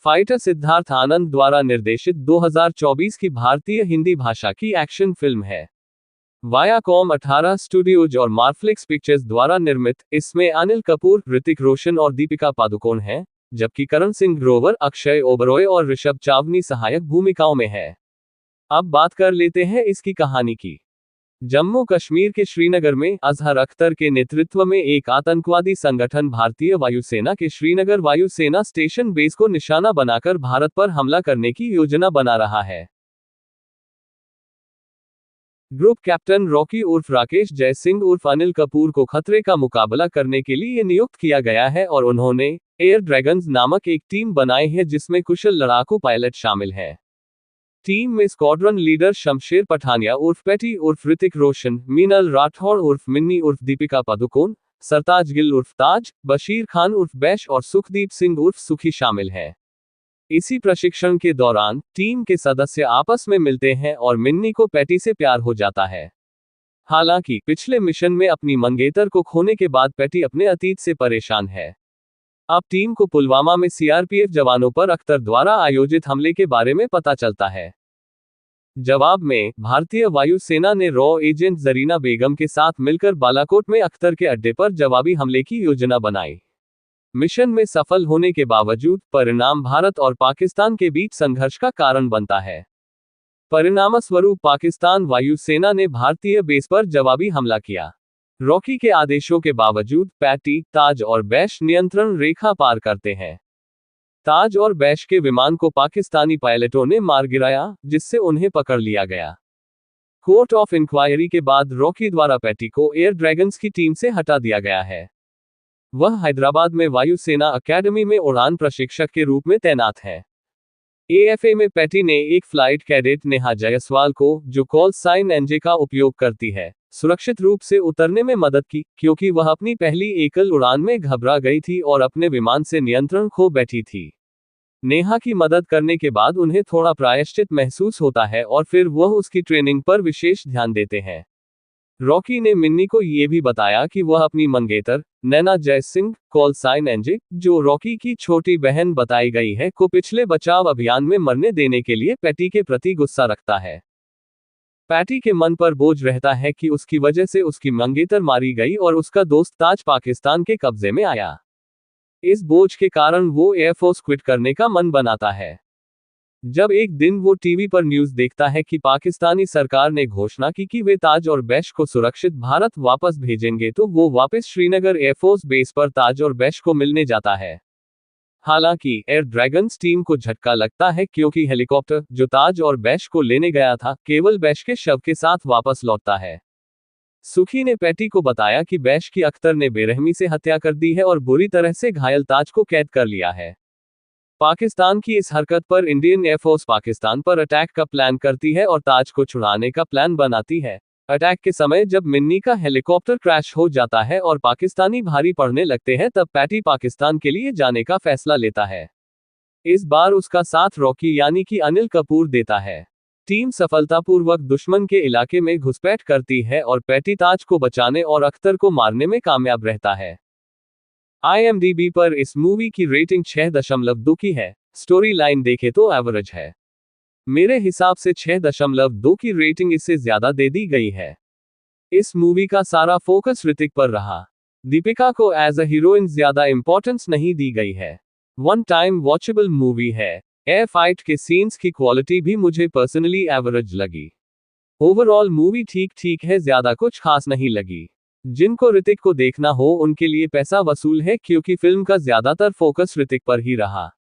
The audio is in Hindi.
फाइटर सिद्धार्थ आनंद द्वारा निर्देशित 2024 की भारतीय हिंदी भाषा की एक्शन फिल्म है। वायाकॉम 18 स्टूडियोज और मार्फ्लिक्स पिक्चर्स द्वारा निर्मित, इसमें अनिल कपूर, ऋतिक रोशन और दीपिका पादुकोण हैं, जबकि करण सिंह ग्रोवर, अक्षय ओबरॉय और ऋषभ चावनी सहायक भूमिकाओं में है। अब बात कर लेते हैं इसकी कहानी की। जम्मू कश्मीर के श्रीनगर में अजहर अख्तर के नेतृत्व में एक आतंकवादी संगठन भारतीय वायुसेना के श्रीनगर वायुसेना स्टेशन बेस को निशाना बनाकर भारत पर हमला करने की योजना बना रहा है। ग्रुप कैप्टन रॉकी उर्फ राकेश जय सिंह उर्फ अनिल कपूर को खतरे का मुकाबला करने के लिए नियुक्त किया गया है और उन्होंने एयर ड्रैगन्स नामक एक टीम बनाई है जिसमें कुशल लड़ाकू पायलट शामिल हैं। टीम में स्क्वाड्रन लीडर शमशेर पठानिया उर्फ पेटी उर्फ ऋतिक रोशन, मीनल राठौड़ उर्फ मिन्नी उर्फ दीपिका पादुकोण, सरताज गिल उर्फ ताज, बशीर खान उर्फ बैश और सुखदीप सिंह उर्फ सुखी शामिल हैं। इसी प्रशिक्षण के दौरान टीम के सदस्य आपस में मिलते हैं और मिन्नी को पेटी से प्यार हो जाता है। हालांकि पिछले मिशन में अपनी मंगेतर को खोने के बाद पेटी अपने अतीत से परेशान है। अब टीम को पुलवामा में सीआरपीएफ जवानों पर अख्तर द्वारा आयोजित हमले के बारे में पता चलता है। जवाब में भारतीय वायुसेना ने रॉ एजेंट जरीना बेगम के साथ मिलकर बालाकोट में अख्तर के अड्डे पर जवाबी हमले की योजना बनाई। मिशन में सफल होने के बावजूद परिणाम भारत और पाकिस्तान के बीच संघर्ष का कारण बनता है। परिणामस्वरूप पाकिस्तान वायुसेना ने भारतीय बेस पर जवाबी हमला किया। रॉकी के आदेशों के बावजूद पैटी, ताज और बैश नियंत्रण रेखा पार करते हैं। ताज और बैश के विमान को पाकिस्तानी पायलटों ने मार गिराया, जिससे उन्हें पकड़ लिया गया। कोर्ट ऑफ इंक्वायरी के बाद रॉकी द्वारा पैटी को एयर ड्रैगन्स की टीम से हटा दिया गया है। वह हैदराबाद में वायुसेना अकेडमी में उड़ान प्रशिक्षक के रूप में तैनात है। एएफए में पैटी ने एक फ्लाइट कैडेट नेहा जायसवाल को, जो कॉल साइन एनजे का उपयोग करती है, सुरक्षित रूप से उतरने में मदद की, क्योंकि वह अपनी पहली एकल उड़ान में घबरा गई थी और अपने विमान से नियंत्रण खो बैठी थी। नेहा की मदद करने के बाद उन्हें थोड़ा प्रायश्चित महसूस होता है और फिर वह उसकी ट्रेनिंग पर विशेष ध्यान देते हैं। रॉकी ने मिन्नी को यह भी बताया कि वह अपनी मंगेतर, नैना जय सिंह, कॉल साइन एनजे, जो रॉकी की छोटी बहन बताई गई है, को पिछले बचाव अभियान में मरने देने के लिए पैटी के प्रति गुस्सा रखता है। पैटी के मन पर बोझ रहता है कि उसकी वजह से उसकी मंगेतर मारी गई और उसका दोस्त ताज पाकिस्तान के कब्जे में आया। इस बोझ के कारण वो एयरफोर्स क्विट करने का मन बनाता है। जब एक दिन वो टीवी पर न्यूज़ देखता है कि पाकिस्तानी सरकार ने घोषणा की कि वे ताज और बैश को सुरक्षित भारत वापस भेजेंगे, तो वो वापस श्रीनगर एयरफोर्स बेस पर ताज और बैश को मिलने जाता है। हालांकि एयर ड्रैगन्स टीम को झटका लगता है, क्योंकि हेलीकॉप्टर, जो ताज और बैश को लेने गया था, केवल बैश के शव के साथ वापस लौटता है। सुखी ने पैटी को बताया कि बैश की अख्तर ने बेरहमी से हत्या कर दी है और बुरी तरह से घायल ताज को कैद कर लिया है। पाकिस्तान की इस हरकत पर इंडियन एयरफोर्स पाकिस्तान पर अटैक का प्लान करती है और ताज को छुड़ाने का प्लान बनाती है। अटैक के समय जब मिन्नी का हेलीकॉप्टर क्रैश हो जाता है और पाकिस्तानी भारी पड़ने लगते हैं, तब पैटी पाकिस्तान के लिए जाने का फैसला लेता है। इस बार उसका साथ रॉकी यानी कि अनिल कपूर देता है। टीम सफलतापूर्वक दुश्मन के इलाके में घुसपैठ करती है और पैटी ताज को बचाने और अख्तर को मारने में कामयाब रहता है। IMDb पर इस मूवी की रेटिंग 6.2 की है। स्टोरी लाइन देखे तो एवरेज है। मेरे हिसाब से 6.2 की रेटिंग इससे ज्यादा दे दी गई है। इस मूवी का सारा फोकस ऋतिक पर रहा। दीपिका को एज अ हीरोइन ज्यादा इंपॉर्टेंस नहीं दी गई है। वन टाइम वॉचेबल मूवी है। एयर फाइट के सीन्स की क्वालिटी भी मुझे पर्सनली एवरेज लगी। ओवरऑल मूवी ठीक ठीक है, ज्यादा कुछ खास नहीं लगी। जिनको ऋतिक को देखना हो उनके लिए पैसा वसूल है, क्योंकि फिल्म का ज्यादातर फोकस ऋतिक पर ही रहा।